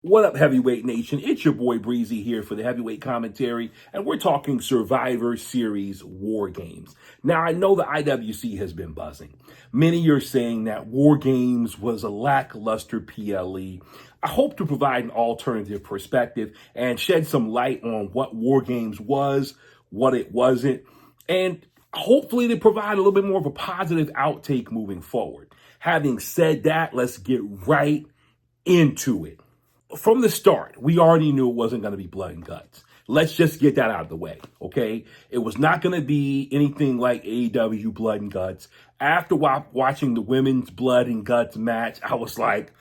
What up, Heavyweight Nation? It's your boy Breezy here for the Heavyweight Commentary, and we're talking Survivor Series War Games. Now, I know the IWC has been buzzing. Many are saying that War Games was a lackluster PLE. I hope to provide an alternative perspective and shed some light on what War Games was, what it wasn't, and hopefully to provide a little bit more of a positive outtake moving forward. Having said that, let's get right into it. From the start, we already knew it wasn't going to be blood and guts. Let's just get that out of the way, okay? It was not going to be anything like AEW Blood and Guts. After watching the women's Blood and Guts match, I was like,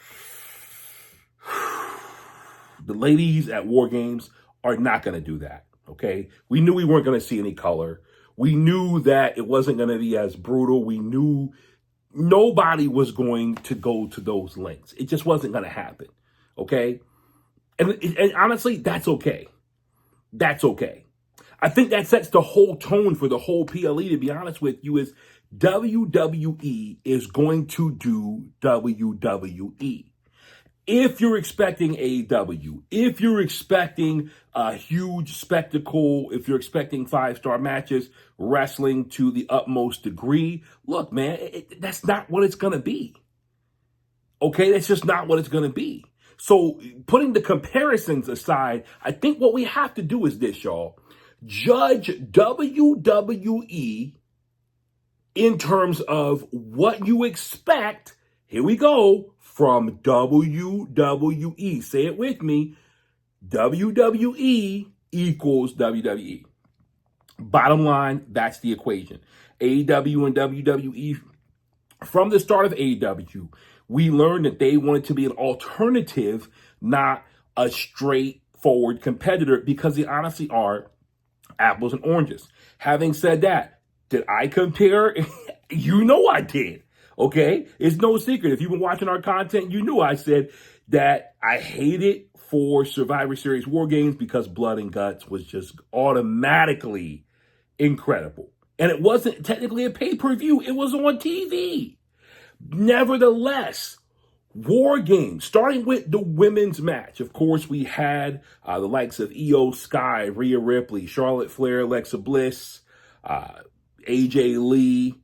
the ladies at War Games are not going to do that, okay? We knew we weren't going to see any color. We knew that it wasn't going to be as brutal. We knew nobody was going to go to those lengths. It just wasn't going to happen. Okay? And honestly, that's okay. That's okay. I think that sets the whole tone for the whole PLE, to be honest with you, is WWE is going to do WWE. If you're expecting AEW, if you're expecting a huge spectacle, if you're expecting 5-star matches, wrestling to the utmost degree, look, man, that's not what it's going to be. Okay? That's just not what it's going to be. So putting the comparisons aside, I think what we have to do is this, y'all. Judge WWE in terms of what you expect, here we go, from WWE. Say it with me. WWE equals WWE. Bottom line, that's the equation. AEW and WWE, from the start of AEW, we learned that they wanted to be an alternative, not a straightforward competitor, because they honestly are apples and oranges. Having said that, did I compare? You know I did, okay? It's no secret. If you've been watching our content, you knew I said that I hated for Survivor Series War Games because Blood and Guts was just automatically incredible. And it wasn't technically a pay-per-view. It was on TV. Nevertheless, War Games, starting with the women's match. Of course, we had the likes of Io Sky, Rhea Ripley, Charlotte Flair, Alexa Bliss, AJ Lee.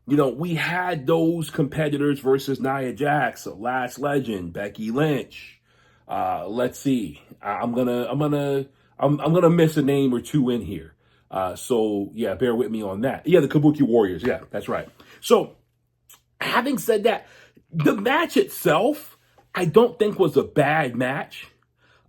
You know, we had those competitors versus Nia Jax, Last Legend, Becky Lynch. Let's see. I'm gonna miss a name or two in here. So yeah, bear with me on that. Yeah, the Kabuki Warriors. Yeah, that's right. So, having said that, the match itself, I don't think was a bad match.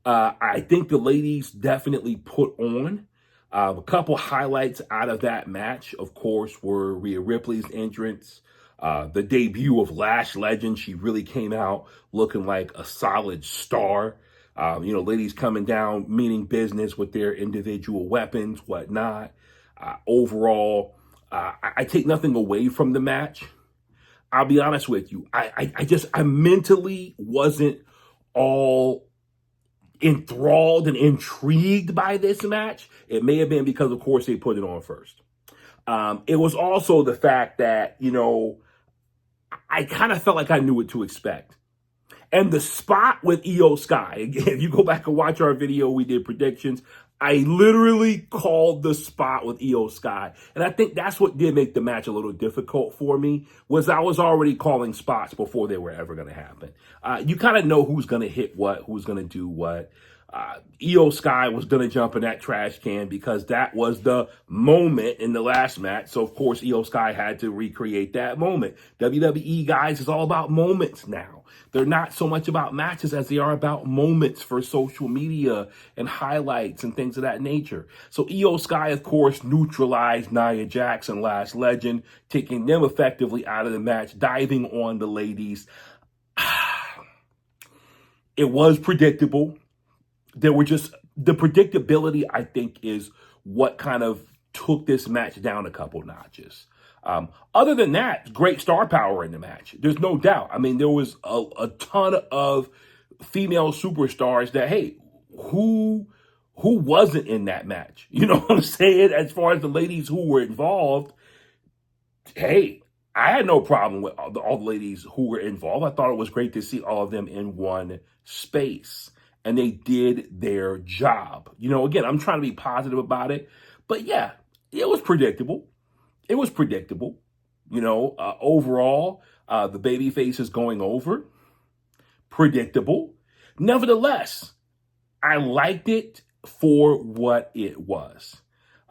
I think the ladies definitely put on. A couple highlights out of that match, of course, were Rhea Ripley's entrance, the debut of Lash Legend. She really came out looking like a solid star. Ladies coming down, meaning business with their individual weapons, whatnot. Overall, I take nothing away from the match. I'll be honest with you. I mentally wasn't all enthralled and intrigued by this match. It may have been because, of course, they put it on first. It was also the fact that, I kind of felt like I knew what to expect. And the spot with Io Sky, again, if you go back and watch our video, we did predictions. I literally called the spot with Io Sky. And I think that's what did make the match a little difficult for me, was I was already calling spots before they were ever going to happen. You kind of know who's going to hit what, who's going to do what. Io Sky was going to jump in that trash can because that was the moment in the last match. So, of course, Io Sky had to recreate that moment. WWE, guys, is all about moments now. They're not so much about matches as they are about moments for social media and highlights and things of that nature. So Io Sky, of course, neutralized Nia Jax and Last Legend, taking them effectively out of the match, diving on the ladies. It was predictable. There were just, the predictability, I think, is what kind of took this match down a couple notches. Other than that, great star power in the match. There's no doubt. I mean, there was a ton of female superstars that, hey, who wasn't in that match? You know what I'm saying? As far as the ladies who were involved, hey, I had no problem with all the ladies who were involved. I thought it was great to see all of them in one space. and they did their job. You know, again, I'm trying to be positive about it, but yeah, it was predictable. It was predictable. You know, overall, the baby face is going over. Predictable. Nevertheless, I liked it for what it was.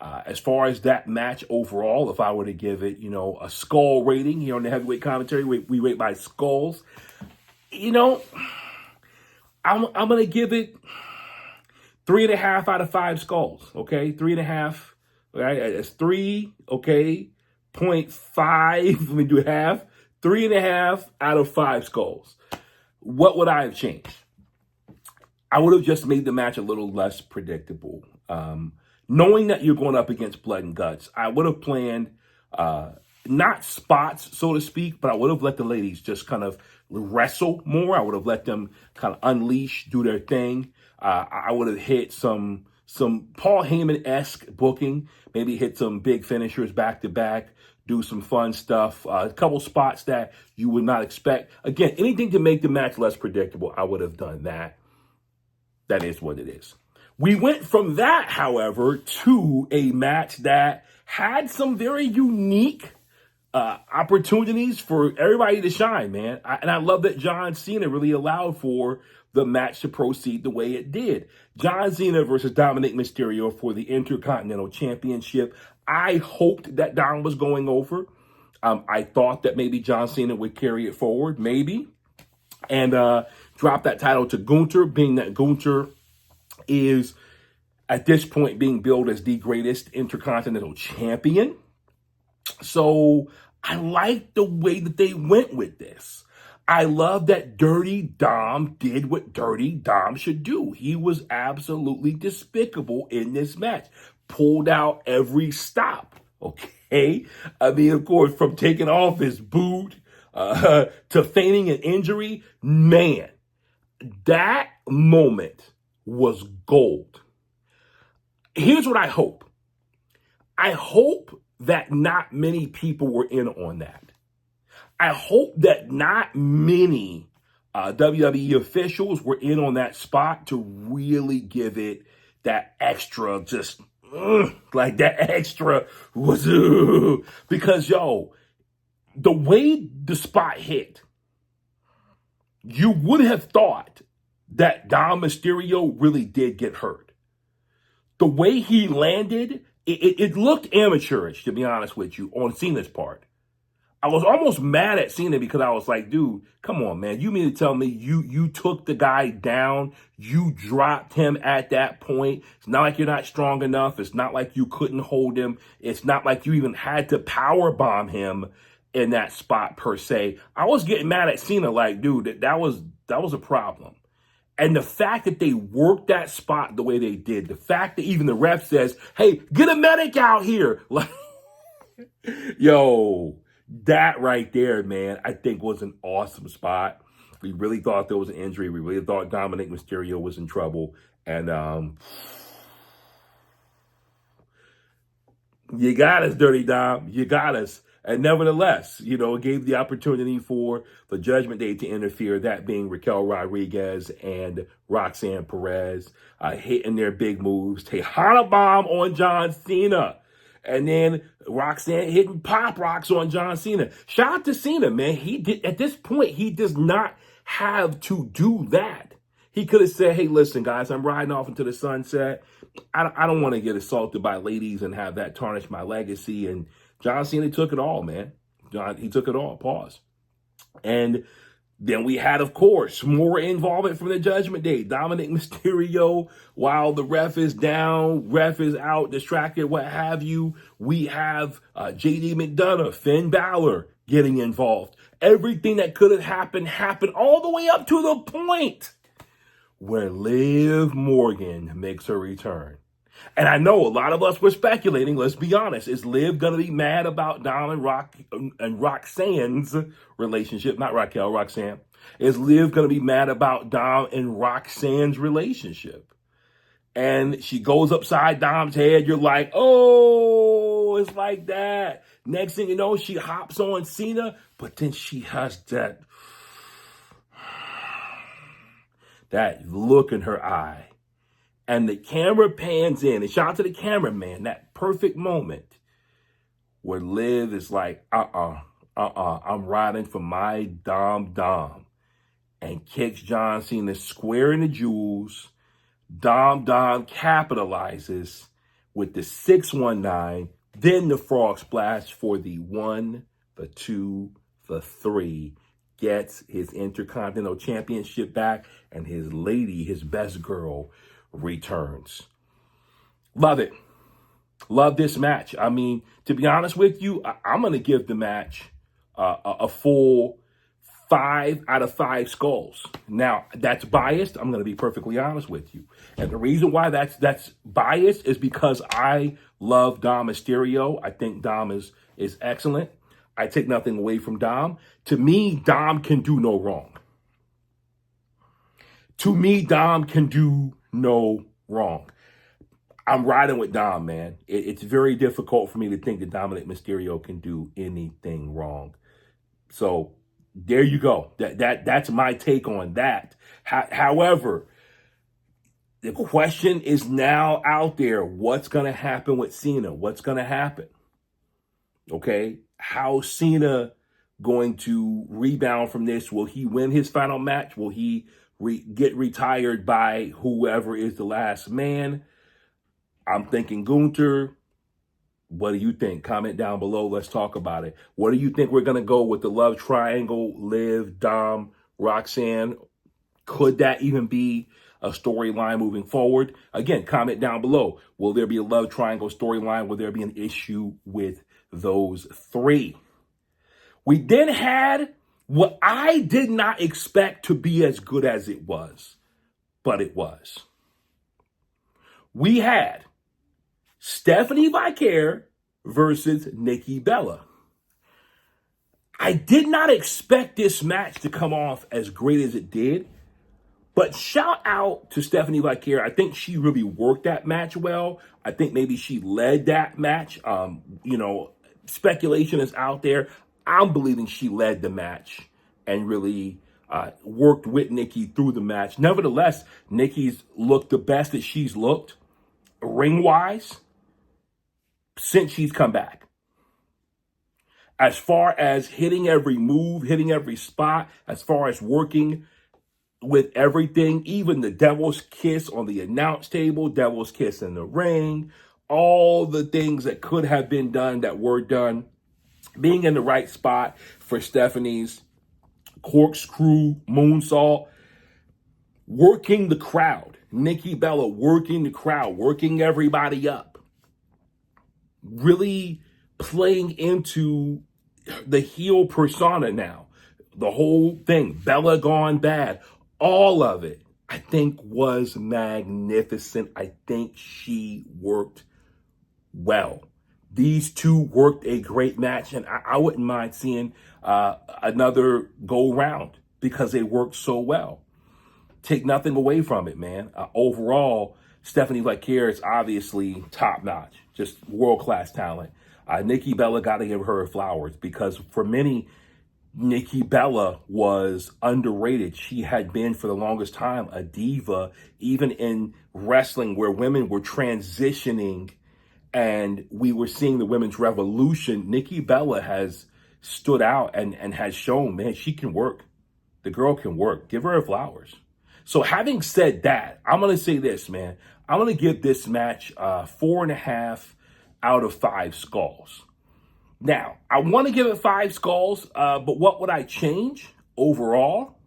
As far as that match overall, if I were to give it, you know, a skull rating here on the heavyweight commentary, we rate by skulls. You know, I'm gonna give it 3.5 out of 5 skulls. Okay, 3.5. Right, it's 3. Okay, 0.5. Let me do half. 3.5 out of 5 skulls. What would I have changed? I would have just made the match a little less predictable. Knowing that you're going up against blood and guts, I would have planned not spots, so to speak, but I would have let the ladies just kind of wrestle more. I would have let them kind of unleash, do their thing. I would have hit some Paul Heyman-esque booking, maybe hit some big finishers back to back, do some fun stuff, a couple spots that you would not expect. Again, anything to make the match less predictable, I would have done that. That is what it is. We went from that, however, to a match that had some very unique opportunities for everybody to shine, man. And I love that John Cena really allowed for the match to proceed the way it did. John Cena versus Dominic Mysterio for the Intercontinental Championship. I hoped that Dom was going over. I thought that maybe John Cena would carry it forward, maybe, and drop that title to Gunther, being that Gunther is at this point being billed as the greatest Intercontinental Champion. So I like the way that they went with this. I love that Dirty Dom did what Dirty Dom should do. He was absolutely despicable in this match. Pulled out every stop, okay? I mean, of course, from taking off his boot to feigning an injury, man, that moment was gold. Here's what I hope. I hope that not many people were in on that. I hope that not many WWE officials were in on that spot to really give it that extra, just like that extra was, because yo, the way the spot hit, you would have thought that Dom Mysterio really did get hurt. The way he landed, it looked amateurish, to be honest with you, on Cena's part. I was almost mad at Cena because I was like, dude, come on, man. You mean to tell me you took the guy down, you dropped him at that point? It's not like you're not strong enough. It's not like you couldn't hold him. It's not like you even had to power bomb him in that spot per se. I was getting mad at Cena like, dude, that was a problem. And the fact that they worked that spot the way they did, the fact that even the ref says, hey, get a medic out here. Like, yo, that right there, man, I think was an awesome spot. We really thought there was an injury. We really thought Dominic Mysterio was in trouble. And you got us, Dirty Dom. You got us. And nevertheless, you know, it gave the opportunity for the Judgment Day to interfere, that being Raquel Rodriguez and Roxanne Perez hitting their big moves. Tejana Bomb on John Cena. And then Roxanne hitting pop rocks on John Cena. Shout out to Cena, man. He did, at this point, he does not have to do that. He could have said, hey, listen, guys, I'm riding off into the sunset. I don't want to get assaulted by ladies and have that tarnish my legacy. And John Cena took it all, man. He took it all. Pause. And then we had, of course, more involvement from the Judgment Day. Dominic Mysterio, while the ref is down, ref is out, distracted, what have you. We have JD McDonough, Finn Balor getting involved. Everything that could have happened all the way up to the point where Liv Morgan makes her return. And I know a lot of us were speculating, let's be honest, is Liv going to be mad about Dom and Roxanne's relationship? Not Raquel, Roxanne. Is Liv going to be mad about Dom and Roxanne's relationship? And she goes upside Dom's head. You're like, oh, it's like that. Next thing you know, she hops on Cena, but then she has that that look in her eye. And the camera pans in, and shout out to the cameraman, that perfect moment where Liv is like, I'm riding for my Dom, and kicks John Cena square in the jewels. Dom capitalizes with the 619, then the frog splash for the 1, the 2, the 3. Gets his Intercontinental Championship back, and his lady, his best girl, returns. Love it. Love this match. I mean, to be honest with you, I'm going to give the match a full 5 out of 5 skulls. Now, that's biased. I'm going to be perfectly honest with you. And the reason why that's biased is because I love Dom Mysterio. I think Dom is excellent. I take nothing away from Dom. To me, Dom can do no wrong. To me, Dom can do no wrong. I'm riding with Dom, man. It's very difficult for me to think that Dominic Mysterio can do anything wrong. So there you go. That's my take on that. However, the question is now out there. What's going to happen with Cena? What's going to happen? Okay. How's Cena going to rebound from this? Will he win his final match? Will he get retired by whoever is the last man? I'm thinking Gunther. What do you think? Comment down below. Let's talk about it. What do you think we're going to go with the love triangle? Liv, Dom, Roxanne. Could that even be a storyline moving forward? Again, comment down below. Will there be a love triangle storyline? Will there be an issue with those 3? We then had what I did not expect to be as good as it was, but it was. We had Stephanie Vicaire versus Nikki Bella. I did not expect this match to come off as great as it did, but shout out to Stephanie Vicaire. I think she really worked that match well. I think maybe she led that match. Speculation is out there. I'm believing she led the match and really worked with Nikki through the match. Nevertheless, Nikki's looked the best that she's looked ring-wise since she's come back. As far as hitting every move, hitting every spot, as far as working with everything, even the devil's kiss on the announce table, devil's kiss in the ring, all the things that could have been done that were done, being in the right spot for Stephanie's corkscrew moonsault, working the crowd, Nikki Bella working the crowd, working everybody up, really playing into the heel persona now. The whole thing, Bella gone bad, all of it, I think was magnificent. I think she worked well. These two worked a great match, and I wouldn't mind seeing another go round because they worked so well. Take nothing away from it, man. Overall, Stephanie Vicaire is obviously top-notch, just world-class talent. Nikki Bella got to give her flowers because for many, Nikki Bella was underrated. She had been for the longest time a diva, even in wrestling where women were transitioning and we were seeing the women's revolution. Nikki Bella has stood out and has shown, man, she can work. The girl can work. Give her flowers. So having said that, I'm going to say this, man. I'm going to give this match 4.5 out of 5 skulls. Now, I want to give it 5 skulls, but what would I change overall?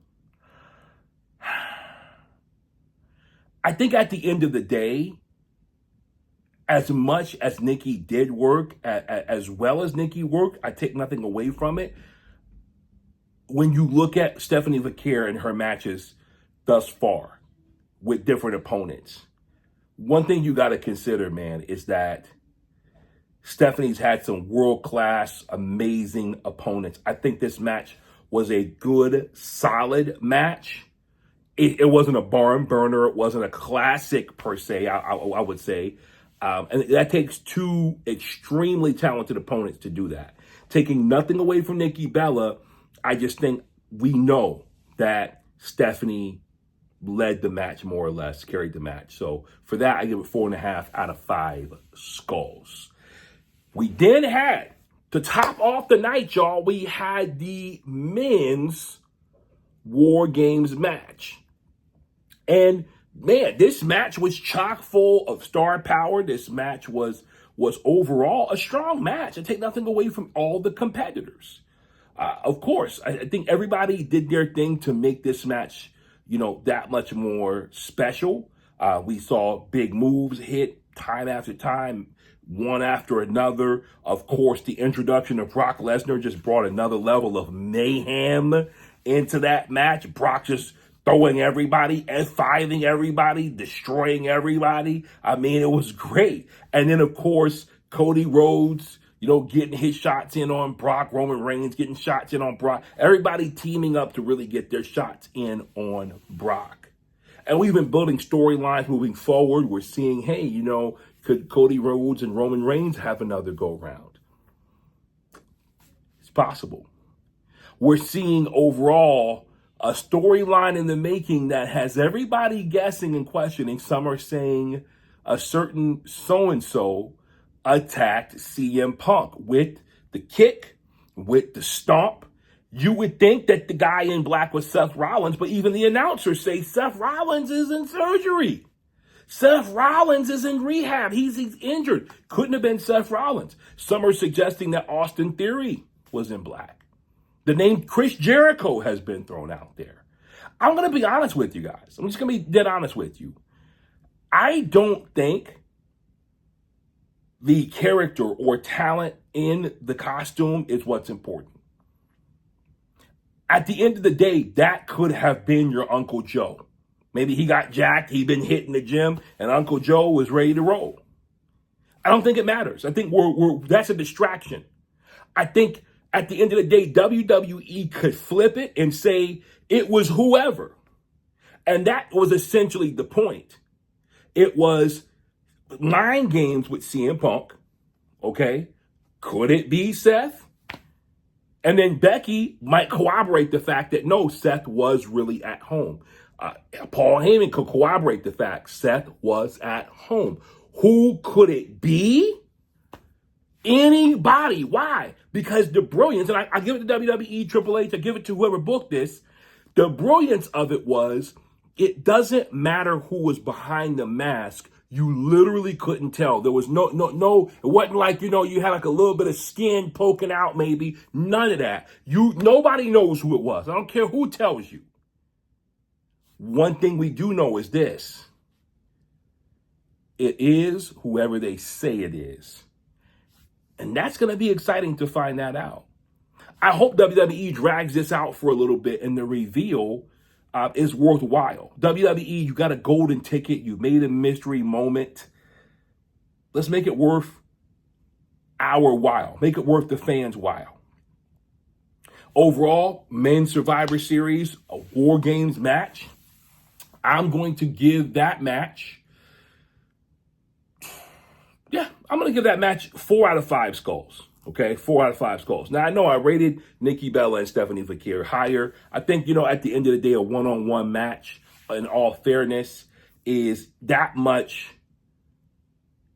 I think at the end of the day, as much as Nikki did work, as well as Nikki worked, I take nothing away from it. When you look at Stephanie Vicaire and her matches thus far with different opponents, one thing you got to consider, man, is that Stephanie's had some world-class, amazing opponents. I think this match was a good, solid match. It wasn't a barn burner. It wasn't a classic per se, I would say. And that takes 2 extremely talented opponents to do that. Taking nothing away from Nikki Bella, I just think we know that Stephanie led the match more or less, carried the match. So for that, I give it 4.5 out of 5 skulls. We then had, to top off the night, y'all, we had the men's War Games match. And man, this match was chock full of star power. This match was overall a strong match. I take nothing away from all the competitors. Of course, I think everybody did their thing to make this match, that much more special. We saw big moves hit time after time, one after another. Of course, the introduction of Brock Lesnar just brought another level of mayhem into that match. Brock just throwing everybody, F5ing everybody, destroying everybody. I mean, it was great. And then, of course, Cody Rhodes, getting his shots in on Brock, Roman Reigns getting shots in on Brock, everybody teaming up to really get their shots in on Brock. And we've been building storylines moving forward. We're seeing, hey, could Cody Rhodes and Roman Reigns have another go-round? It's possible. We're seeing overall a storyline in the making that has everybody guessing and questioning. Some are saying a certain so-and-so attacked CM Punk with the kick, with the stomp. You would think that the guy in black was Seth Rollins, but even the announcers say Seth Rollins is in surgery. Seth Rollins is in rehab. He's injured. Couldn't have been Seth Rollins. Some are suggesting that Austin Theory was in black. The name Chris Jericho has been thrown out there. I'm going to be honest with you guys. I'm just going to be dead honest with you. I don't think the character or talent in the costume is what's important. At the end of the day, that could have been your Uncle Joe. Maybe he got jacked, he'd been hitting the gym, and Uncle Joe was ready to roll. I don't think it matters. I think that's a distraction. I think at the end of the day, WWE could flip it and say it was whoever. And that was essentially the point. It was mind games with CM Punk. Okay. Could it be Seth? And then Becky might corroborate the fact that no, Seth was really at home. Paul Heyman could corroborate the fact Seth was at home. Who could it be? Anybody. Why? Because the brilliance, and I give it to WWE, Triple H, I give it to whoever booked this. The brilliance of it was, it doesn't matter who was behind the mask. You literally couldn't tell. There was no, it wasn't like, you had like a little bit of skin poking out maybe. None of that. Nobody knows who it was. I don't care who tells you. One thing we do know is this. It is whoever they say it is. And that's going to be exciting to find that out. I hope WWE drags this out for a little bit and the reveal is worthwhile. WWE, you got a golden ticket. You made a mystery moment. Let's make it worth our while. Make it worth the fans' while. Overall, men's Survivor Series, a War Games match. I'm going to give that match, I'm going to give that match 4 out of 5 skulls. Okay, 4 out of 5 skulls. Now, I know I rated Nikki Bella and Stephanie Fakir higher. I think, at the end of the day, a one-on-one match, in all fairness, is that much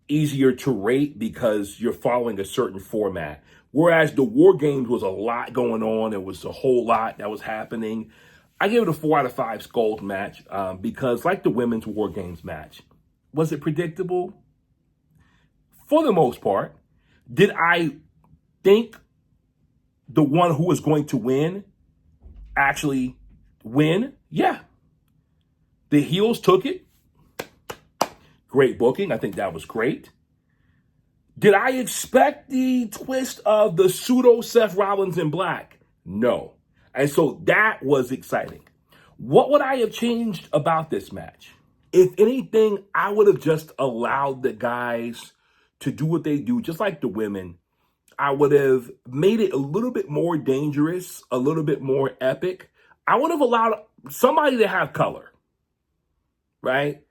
easier to rate because you're following a certain format. Whereas the War Games was a lot going on. There was a whole lot that was happening. I give it a 4 out of 5 skulls match because, like the women's War Games match, was it predictable? For the most part. Did I think the one who was going to win actually win? Yeah. The heels took it. Great booking. I think that was great. Did I expect the twist of the pseudo Seth Rollins in black? No. And so that was exciting. What would I have changed about this match? If anything, I would have just allowed the guys to do what they do, just like the women. I would have made it a little bit more dangerous, a little bit more epic. I would have allowed somebody to have color, right?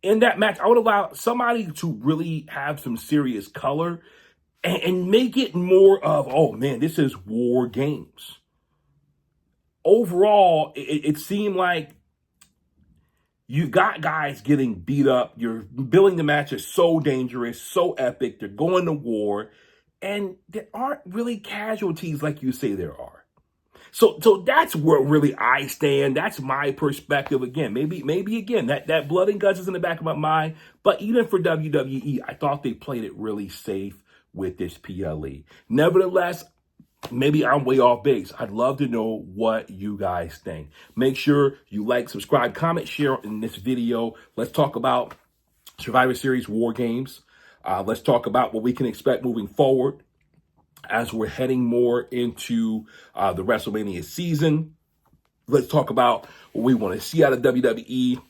In that match, I would allow somebody to really have some serious color and make it more of, oh man, this is War Games. Overall, it seemed like You got guys getting beat up. You're billing the match as so dangerous, so epic. They're going to war. And there aren't really casualties like you say there are. So that's where really I stand. That's my perspective. Again, maybe again, that blood and guts is in the back of my mind. But even for WWE, I thought they played it really safe with this PLE. Nevertheless, maybe I'm way off base. I'd love to know what you guys think. Make sure you like, subscribe, comment, share in this video. Let's talk about Survivor Series War Games. Let's talk about what we can expect moving forward as we're heading more into the WrestleMania season. Let's talk about what we want to see out of WWE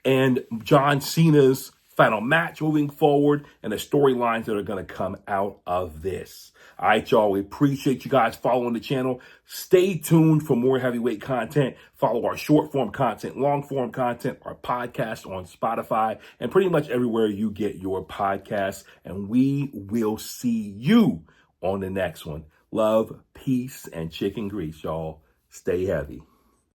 and John Cena's final match moving forward and the storylines that are going to come out of this. All right, y'all. We appreciate you guys following the channel. Stay tuned for more heavyweight content. Follow our short form content, long form content, our podcast on Spotify, and pretty much everywhere you get your podcasts. And we will see you on the next one. Love, peace, and chicken grease, y'all. Stay heavy.